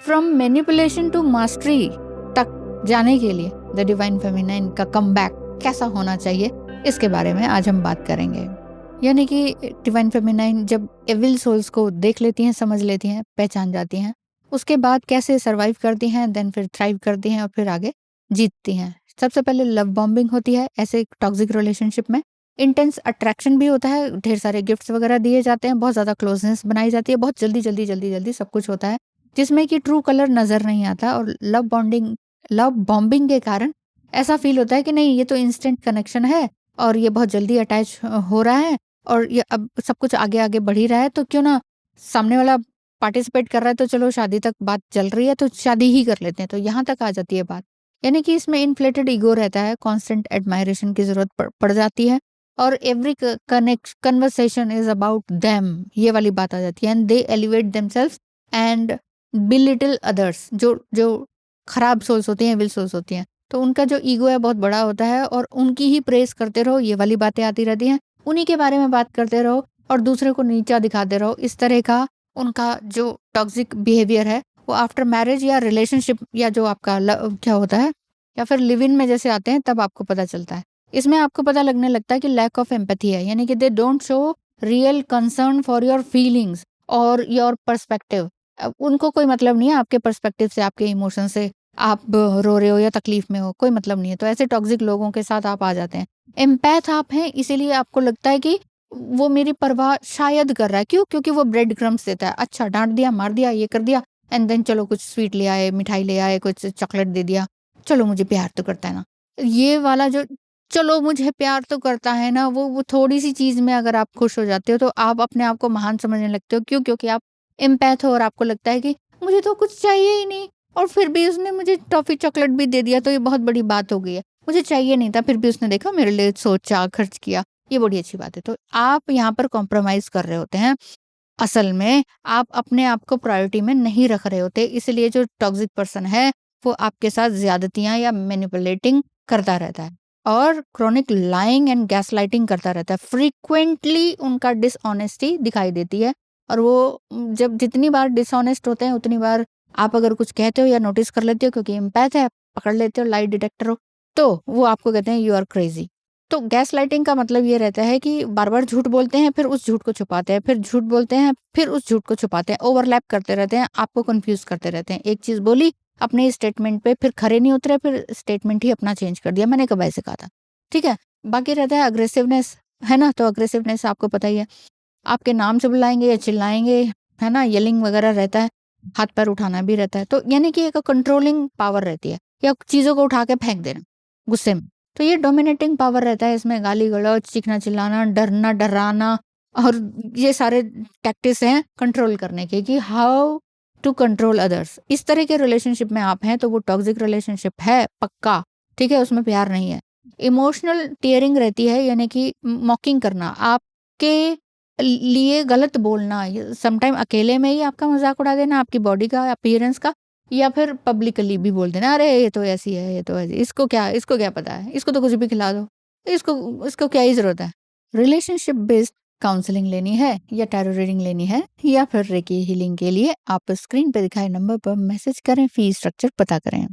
From manipulation to mastery तक जाने के लिए द डिवाइन फेमिनाइन का कमबैक कैसा होना चाहिए, इसके बारे में आज हम बात करेंगे। यानी कि डिवाइन फेमिनाइन जब एविल सोल्स को देख लेती हैं, समझ लेती हैं, पहचान जाती हैं, उसके बाद कैसे सर्वाइव करती हैं, देन फिर थ्राइव करती हैं और फिर आगे जीतती हैं। सबसे पहले लव बॉम्बिंग होती है ऐसे टॉक्सिक रिलेशनशिप में। इंटेंस अट्रैक्शन भी होता है, ढेर सारे गिफ्ट्स वगैरह दिए जाते हैं, बहुत ज़्यादा क्लोजनेस बनाई जाती है, बहुत जल्दी जल्दी जल्दी जल्दी सब कुछ होता है जिसमें कि ट्रू कलर नज़र नहीं आता। और लव बॉम्बिंग के कारण ऐसा फील होता है कि नहीं, ये तो इंस्टेंट कनेक्शन है और ये बहुत जल्दी अटैच हो रहा है और ये अब सब कुछ आगे आगे बढ़ ही रहा है, तो क्यों ना सामने वाला पार्टिसिपेट कर रहा है, तो चलो शादी तक बात चल रही है तो शादी ही कर लेते हैं। तो यहाँ तक आ जाती है बात। यानी कि इसमें इन्फ्लेटेड ईगो रहता है, कांस्टेंट एडमायरेशन की जरूरत पड़ जाती है और every conversation is about them, ये वाली बात आ जाती है। And they elevate themselves and belittle others. जो खराब सोल्स होती हैं, विल सोल्स होती हैं, तो उनका जो ईगो है बहुत बड़ा होता है और उनकी ही प्रेस करते रहो, ये वाली बातें आती रहती हैं, उन्हीं के बारे में बात करते रहो और दूसरे को नीचा दिखाते रहो। इस तरह का उनका जो टॉक्सिक बिहेवियर है वो आफ्टर मैरिज या रिलेशनशिप या जो आपका क्या होता है या फिर लिव इन में जैसे आते हैं तब आपको पता चलता है। इसमें आपको पता लगने लगता है कि लैक ऑफ एम्पैथी है, यानी कि they don't show real concern for your feelings और योर पर्सपेक्टिव। उनको कोई मतलब नहीं है आपके पर्सपेक्टिव से, आपके इमोशन से, आप रो रहे हो या तकलीफ में हो, कोई मतलब नहीं है। तो ऐसे टॉक्सिक लोगों के साथ आप आ जाते हैं। एम्पैथ आप हैं, इसीलिए आपको लगता है कि वो मेरी परवाह शायद कर रहा है। क्यों? क्योंकि वो ब्रेड क्रम्स देता है। अच्छा, डांट दिया, मार दिया, ये कर दिया, एंड देन चलो कुछ स्वीट ले आए, मिठाई ले आए, कुछ चॉकलेट दे दिया, चलो मुझे प्यार तो करता है ना। ये वाला जो चलो मुझे प्यार तो करता है ना, वो थोड़ी सी चीज में अगर आप खुश हो जाते हो तो आप अपने आप को महान समझने लगते हो। क्यों? क्योंकि आप एम्पैथ हो और आपको लगता है कि मुझे तो कुछ चाहिए ही नहीं और फिर भी उसने मुझे टॉफी चॉकलेट भी दे दिया, तो ये बहुत बड़ी बात हो गई है। मुझे चाहिए नहीं था, फिर भी उसने देखा मेरे लिए सोचा, खर्च किया, ये बड़ी अच्छी बात है। तो आप यहाँ पर कॉम्प्रोमाइज कर रहे होते हैं। असल में आप अपने आप को प्रायोरिटी में नहीं रख रहे होते, इसलिए जो टॉक्सिक पर्सन है वो आपके साथ ज्यादतियां या मैनिपुलेटिंग करता रहता है और क्रॉनिक लाइंग एंड गैसलाइटिंग करता रहता है। फ्रीक्वेंटली उनका डिसऑनेस्टी दिखाई देती है और वो जब जितनी बार डिसऑनेस्ट होते हैं उतनी बार आप अगर कुछ कहते हो या नोटिस कर लेते हो, क्योंकि एम्पैथ है, पकड़ लेते हो, लाइट डिटेक्टर हो, तो वो आपको कहते हैं यू आर क्रेजी। तो गैस लाइटिंग का मतलब ये रहता है कि बार बार झूठ बोलते हैं, फिर उस झूठ को छुपाते हैं, फिर झूठ बोलते हैं, फिर उस झूठ को छुपाते हैं, ओवरलैप करते रहते हैं, आपको कंफ्यूज करते रहते हैं। एक चीज बोली अपने स्टेटमेंट पे, फिर खरे नहीं उतरे, फिर स्टेटमेंट ही अपना चेंज कर दिया, मैंने कब ऐसे कहा था। ठीक है। बाकी रहता है अग्रेसिवनेस, है ना। तो अग्रेसिवनेस आपको पता ही है, आपके नाम से बुलाएंगे या चिल्लाएंगे, है ना, येलिंग वगैरह रहता है, हाथ पैर उठाना भी रहता है। तो यानी कि एक कंट्रोलिंग पावर रहती है या चीजों को उठा के फेंक देना गुस्से में। तो ये डोमिनेटिंग पावर रहता है, इसमें गाली गलौज, चीखना चिल्लाना, डरना डराना, और ये सारे टैक्टिक्स हैं कंट्रोल करने के, कि हाउ टू कंट्रोल अदर्स। इस तरह के रिलेशनशिप में आप हैं तो वो टॉक्सिक रिलेशनशिप है पक्का। ठीक है, उसमें प्यार नहीं है। इमोशनल टीयरिंग रहती है, यानी कि मॉकिंग करना, आपके लिए गलत बोलना, समटाइम अकेले में ही आपका मजाक उड़ा देना, आपकी बॉडी का, अपीयरेंस का, या फिर पब्लिकली भी बोल देना, अरे ये तो ऐसी है, ये तो ऐसी, इसको क्या पता है, इसको तो कुछ भी खिला दो, इसको क्या ही जरूरत है। रिलेशनशिप बेस्ड काउंसलिंग लेनी है या टैरो रीडिंग लेनी है या फिर रेकी हीलिंग के लिए आप स्क्रीन पे दिखाए नंबर पर मैसेज करें, फी स्ट्रक्चर पता करें।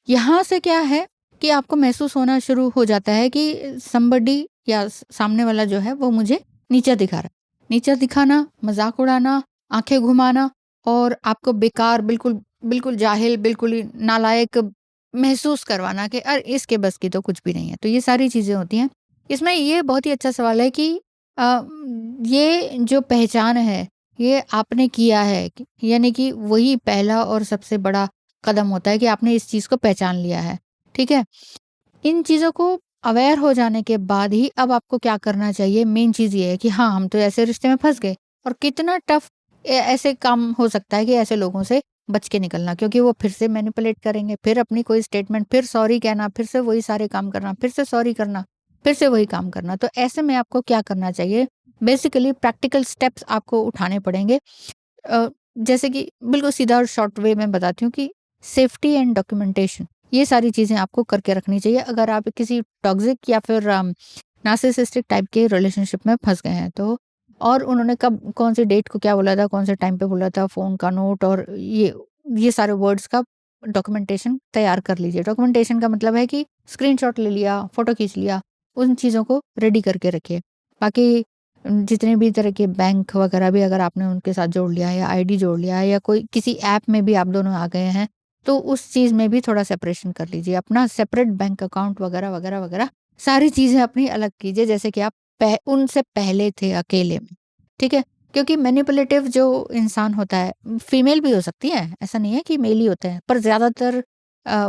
यहाँ से क्या है कि आपको महसूस होना शुरू हो जाता है कि somebody या सामने वाला जो है वो मुझे नीचा दिखा रहा है। नीचा दिखाना, मजाक उड़ाना, आंखें घुमाना और आपको बेकार, बिल्कुल बिल्कुल जाहिल, बिल्कुल ही नालायक महसूस करवाना कि अरे इसके बस की तो कुछ भी नहीं है। तो ये सारी चीजें होती हैं। इसमें ये बहुत ही अच्छा सवाल है कि ये जो पहचान है ये आपने किया है, यानी कि वही पहला और सबसे बड़ा कदम होता है कि आपने इस चीज को पहचान लिया है। ठीक है। इन चीजों को अवेयर हो जाने के बाद ही अब आपको क्या करना चाहिए, मेन चीज ये है कि हाँ, हम तो ऐसे रिश्ते में फंस गए। और कितना टफ ऐसे काम हो सकता है कि ऐसे लोगों से बच के निकलना, क्योंकि वो फिर से मैनिपुलेट करेंगे, फिर अपनी कोई स्टेटमेंट, फिर सॉरी कहना, फिर से वही सारे काम करना, फिर से सॉरी करना, फिर से वही काम करना। तो ऐसे में आपको क्या करना चाहिए, बेसिकली प्रैक्टिकल स्टेप्स आपको उठाने पड़ेंगे। जैसे कि बिल्कुल सीधा और शॉर्ट वे में बताती हूँ कि सेफ्टी एंड डॉक्यूमेंटेशन, ये सारी चीजें आपको करके रखनी चाहिए अगर आप किसी टॉक्सिक या फिर नार्सिसिस्टिक टाइप के रिलेशनशिप में फंस गए हैं तो। और उन्होंने कब, कौन सी डेट को क्या बोला था, कौन से टाइम पे बोला था, फोन का नोट और ये ये सारे वर्ड्स का डॉक्यूमेंटेशन तैयार कर लीजिए। डॉक्यूमेंटेशन का मतलब है कि स्क्रीनशॉट ले लिया, फ़ोटो खींच लिया, उन चीज़ों को रेडी करके रखिए। बाकी जितने भी तरह के बैंक वगैरह भी अगर आपने उनके साथ जोड़ लिया है या आईडी जोड़ लिया है या कोई किसी ऐप में भी आप दोनों आ गए हैं, तो उस चीज़ में भी थोड़ा सेपरेशन कर लीजिए। अपना सेपरेट बैंक अकाउंट वगैरह, वगैरह, वगैरह सारी चीज़ें अपनी अलग कीजिए जैसे कि आप उनसे पहले थे अकेले में, ठीक है? क्योंकि मैनिपुलेटिव जो इंसान होता है, फीमेल भी हो सकती है, ऐसा नहीं है कि मेल ही होते हैं, पर ज़्यादातर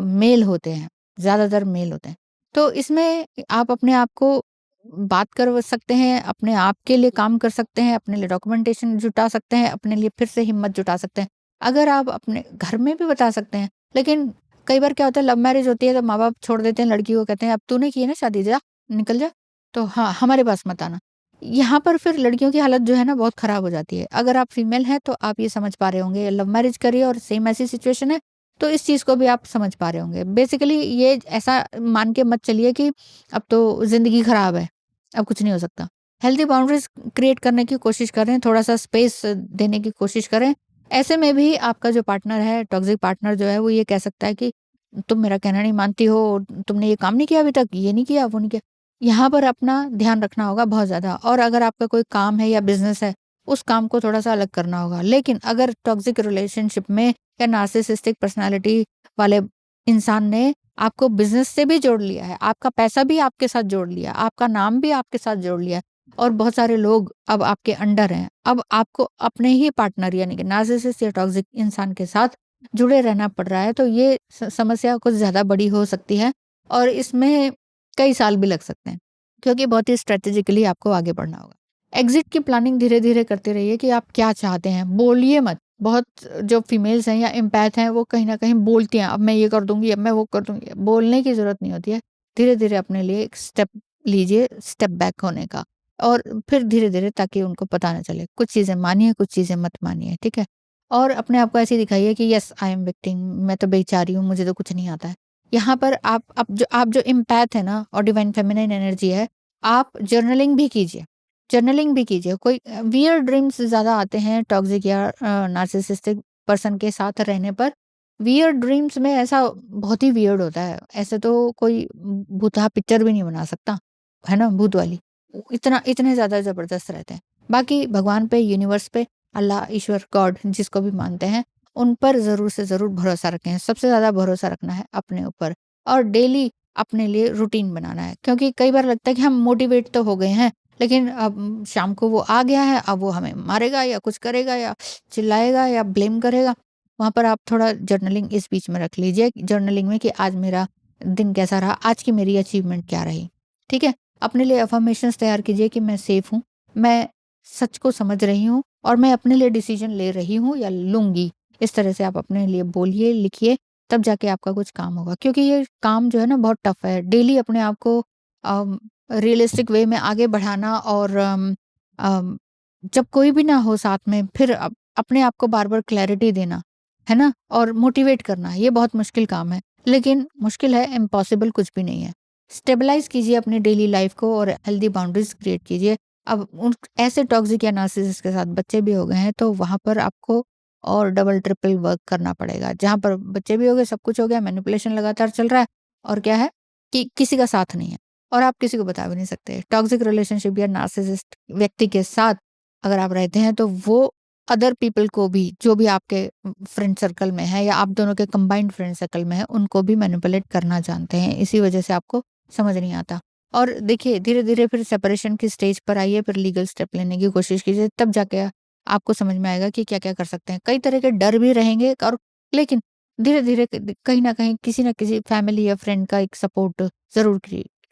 मेल होते हैं, ज़्यादातर मेल होते हैं। तो इसमें आप अपने आप को बात कर सकते हैं, अपने आप के लिए काम कर सकते हैं, अपने लिए डॉक्यूमेंटेशन जुटा सकते हैं, अपने लिए फिर से हिम्मत जुटा सकते हैं। अगर आप अपने घर में भी बता सकते हैं, लेकिन कई बार क्या होता है लव मैरिज होती है तो माँ-बाप छोड़ देते हैं लड़की को, कहते हैं अब तूने की है ना शादी, जा निकल जा, तो हाँ, हमारे पास मत आना। यहाँ पर फिर लड़कियों की हालत जो है ना बहुत खराब हो जाती है। अगर आप फीमेल हैं तो आप ये समझ पा रहे होंगे, लव मैरिज करिए और सेम ऐसी सिचुएशन है, तो इस चीज़ को भी आप समझ पा रहे होंगे। बेसिकली ये ऐसा मान के मत चलिए कि अब तो ज़िंदगी खराब है, अब कुछ नहीं हो सकता। हेल्दी बाउंड्रीज़ क्रिएट करने की कोशिश करें, थोड़ा-सा स्पेस देने की कोशिश करें। ऐसे में भी आपका जो पार्टनर है, टॉक्सिक पार्टनर जो है, वो ये कह सकता है कि तुम मेरा कहना नहीं मानती हो, तुमने ये काम नहीं किया अभी तक, ये नहीं किया, वो नहीं किया। यहाँ पर अपना ध्यान रखना होगा बहुत ज़्यादा, और अगर आपका कोई काम है या बिज़नेस है, उस काम को थोड़ा-सा अलग करना होगा। लेकिन अगर टॉक्सिक रिलेशनशिप में या नार्सिसिस्टिक पर्सनैलिटी वाले इंसान ने आपको बिज़नेस से भी जोड़ लिया है, आपका पैसा भी आपके साथ जोड़ लिया, आपका नाम भी आपके साथ जोड़ लिया और बहुत सारे लोग अब आपके अंडर हैं। अब आपको अपने ही पार्टनर यानी कि नार्सिसिस्ट या टॉक्सिक इंसान के साथ जुड़े रहना पड़ रहा है, तो ये समस्या कुछ ज़्यादा बड़ी हो सकती है और इसमें कई साल भी लग सकते हैं, क्योंकि बहुत ही स्ट्रैटेजिकली आपको आगे बढ़ना होगा। एग्ज़िट की प्लानिंग धीरे-धीरे करते रहिए कि आप क्या चाहते हैं, बोलिए मत। बहुत जो फीमेल्स हैं या एम्पैथ हैं, वो कहीं न कहीं बोलती हैं, अब मैं ये कर दूँगी, अब मैं वो कर दूँगी। बोलने की ज़रूरत नहीं होती है। धीरे-धीरे अपने लिए एक स्टेप लीजिए, स्टेप बैक होने का, और फिर धीरे-धीरे ताकि उनको पता ना चले। कुछ चीज़ें मानिए, कुछ चीज़ें मत मानिए, ठीक है? और अपने आप को ऐसे दिखाइए कि येस आई एम विक्टिम, मैं तो बेचारी हूँ, मुझे तो कुछ नहीं आता है। यहाँ पर आप जो एम्पैथ है ना और डिवाइन फेमिनिन एनर्जी है, आप जर्नलिंग भी कीजिए। जर्नलिंग भी कीजिए। कोई वियर्ड ड्रीम्स ज़्यादा आते हैं टॉक्सिक या नार्सिसिस्टिक पर्सन के साथ रहने पर। वियर्ड ड्रीम्स में ऐसा बहुत ही वियर्ड होता है। ऐसे तो कोई भूतहा पिक्चर भी नहीं बना सकता, है ना? भूत वाली। इतने ज़्यादा ज़बरदस्त रहते हैं। बाकी भगवान पे, यूनिवर्स पे, अल्लाह, ईश्वर, गॉड जिसको भी मानते हैं, उन पर ज़रूर से ज़रूर भरोसा रखें। सबसे ज़्यादा भरोसा रखना है अपने ऊपर और डेली अपने लिए रूटीन बनाना है। क्योंकि कई बार लगता है कि हम मोटिवेट तो हो गए हैं, लेकिन अब शाम को वो आ गया है, अब वो हमें मारेगा या कुछ करेगा या चिल्लाएगा या ब्लेम करेगा। वहाँ पर आप थोड़ा जर्नलिंग इस बीच में रख लीजिए, जर्नलिंग में कि आज मेरा दिन कैसा रहा, आज की मेरी अचीवमेंट क्या रही, ठीक है? अपने लिए अफ़र्मेशंस तैयार कीजिए कि मैं सेफ हूँ, मैं सच को समझ रही हूँ और मैं अपने लिए डिसीजन ले रही हूँ या लूँगी। इस तरह से आप अपने लिए बोलिए, लिखिए, तब जाके आपका कुछ काम होगा। क्योंकि ये काम जो है ना बहुत टफ़ है। डेली अपने आप को रियलिस्टिक वे में आगे बढ़ाना और अम, जब कोई भी ना हो साथ में, फिर अपने आप को बार-बार क्लैरिटी देना, है ना? और मोटिवेट करना, ये बहुत मुश्किल काम है। लेकिन मुश्किल है, इम्पॉसिबल कुछ भी नहीं है। स्टेबलाइज़ कीजिए अपनी डेली लाइफ़ को और हेल्दी बाउंड्रीज़ क्रिएट कीजिए। अब उन ऐसे टॉक्सिक या नार्सिसिस्ट के साथ बच्चे भी हो गए हैं, तो वहाँ पर आपको और डबल ट्रिपल वर्क करना पड़ेगा। जहाँ पर बच्चे भी हो गए, सब कुछ हो गया, मैनिपुलेशन लगातार चल रहा है और क्या है कि किसी का साथ नहीं है और आप किसी को बता भी नहीं सकते। टॉक्सिक रिलेशनशिप या नार्सिसिस्ट व्यक्ति के साथ अगर आप रहते हैं, तो वो अदर पीपल को भी, जो भी आपके फ्रेंड सर्कल में है या आप दोनों के कंबाइंड फ्रेंड सर्कल में है, उनको भी मैनिपुलेट करना जानते हैं। इसी वजह से आपको समझ नहीं आता। और देखिए, धीरे-धीरे फिर सेपरेशन की स्टेज पर आइए, फिर लीगल स्टेप लेने की कोशिश कीजिए, तब जाके आपको समझ में आएगा कि क्या-क्या कर सकते हैं। कई तरह के डर भी रहेंगे और लेकिन धीरे-धीरे कहीं न कहीं किसी न किसी फैमिली या फ्रेंड का एक सपोर्ट ज़रूर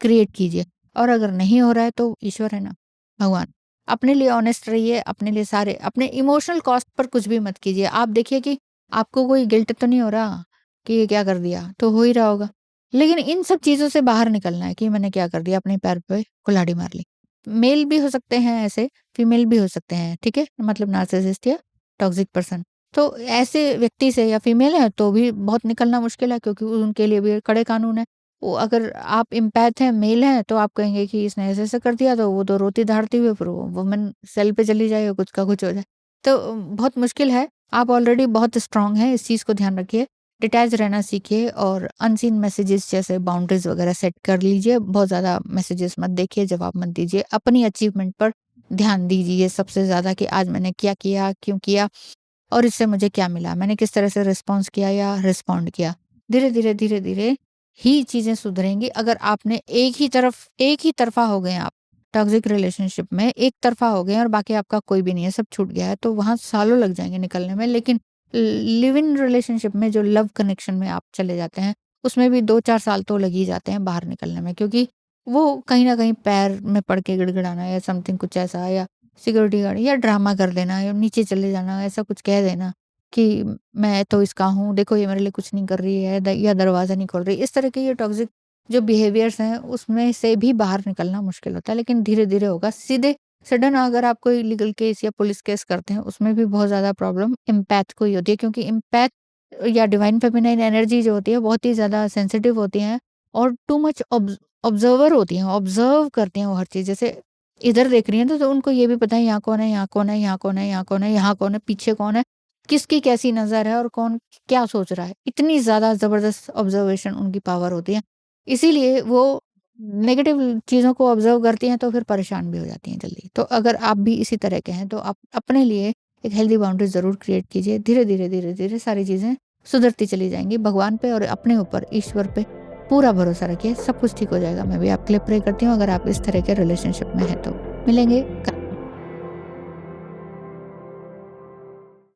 क्रिएट कीजिए। और अगर नहीं हो रहा है तो ईश्वर है ना, भगवान। अपने लिए ऑनेस्ट रहिए, अपने लिए सारे अपने इमोशनल कॉस्ट पर कुछ भी मत कीजिए। आप देखिए कि आपको कोई गिल्ट तो नहीं हो रहा कि ये क्या कर दिया? तो हो ही रहा होगा। लेकिन इन सब चीज़ों से बाहर निकलना है कि मैंने क्या कर दिया, अपने पैर पे कुल्हाड़ी मार ली। मेल भी हो सकते हैं ऐसे, फीमेल भी हो सकते हैं, ठीक है? मतलब नार्सिसिस्ट या टॉक्सिक पर्सन। तो ऐसे व्यक्ति से या फीमेल है तो भी बहुत निकलना मुश्किल है, क्योंकि उनके लिए भी कड़े कानून हैं। वो अगर आप एम्पैथ हैं, मेल हैं, तो आप कहेंगे कि इसने ऐसे-ऐसे कर दिया, तो वो तो रोती-धड़ाती हुई फिर वो वुमन सेल पे चली जाए या कुछ का कुछ हो जाए। तो बहुत मुश्किल है, आप ऑलरेडी बहुत स्ट्रांग हैं, इस चीज़ को ध्यान रखिए। डिटैच रहना सीखिए और अनसीन मैसेजेस जैसे बाउंड्रीज वगैरह सेट कर लीजिए। बहुत ज़्यादा मैसेजेस मत देखिए, जवाब मत दीजिए। अपनी अचीवमेंट पर ध्यान दीजिए सबसे ज़्यादा कि आज मैंने क्या किया, क्यों किया और इससे मुझे क्या मिला। मैंने किस तरह से रिस्पॉन्स किया या रिस्पॉन्ड किया। धीरे-धीरे ही चीज़ें सुधरेंगी। अगर आपने एक ही तरफ़ा हो गए आप, टॉक्सिक रिलेशनशिप में एक तरफ़ा हो गए और बाकी आपका कोई भी नहीं है, सब छूट गया है, तो वहाँ सालों लग जाएँगे निकलने में। लेकिन लिव इन रिलेशनशिप में जो लव कनेक्शन में आप चले जाते हैं, उसमें भी 2-4 साल तो लग ही जाते हैं बाहर निकलने में, क्योंकि वो कहीं न कहीं पैर में पड़ के गिड़गिड़ाना या समथिंग कुछ ऐसा, या सिक्योरिटी गार्ड या ड्रामा कर देना या नीचे चले जाना, ऐसा कुछ कह देना कि मैं तो इसका हूँ, देखो ये मेरे लिए कुछ नहीं कर रही है, या दरवाज़ा नहीं खोल रही। इस तरह के ये टॉक्सिक जो बिहेवियर्स हैं, उसमें से भी बाहर निकलना मुश्किल होता है, लेकिन धीरे-धीरे होगा। सीधे सडन अगर आप कोई लीगल केस या पुलिस केस करते हैं, उसमें भी बहुत ज़्यादा प्रॉब्लम एम्पैथ को ही होती है, क्योंकि एम्पैथ या डिवाइन फेमिनाइन एनर्जी जो होती है, बहुत ही ज़्यादा सेंसिटिव होती हैं और टू मच ऑब्जर्वर होती हैं, ऑब्जर्व करती हैं वो हर चीज़। जैसे इधर देख रही हैं तो उनको ये भी पता है यहाँ कौन है, यहाँ कौन है, यहाँ कौन है, यहाँ कौन है, यहाँ कौन है, पीछे कौन है, किसकी कैसी नज़र है और कौन क्या सोच रहा है। इतनी ज़्यादा ज़बरदस्त ऑब्जर्वेशन उनकी पावर होती है। इसीलिए वो नेगेटिव चीज़ों को ऑब्जर्व करती हैं तो फिर परेशान भी हो जाती हैं जल्दी। तो अगर आप भी इसी तरह के हैं तो आप अपने लिए एक हेल्दी बाउंड्री ज़रूर क्रिएट कीजिए। धीरे-धीरे सारी चीज़ें सुधरती चली जाएँगी। भगवान पे और अपने ऊपर, ईश्वर पे पूरा भरोसा रखिए, सब कुछ ठीक हो जाएगा। मैं भी आपके लिए प्रे करती हूँ अगर आप इस तरह के रिलेशनशिप में हैं तो। मिलेंगे।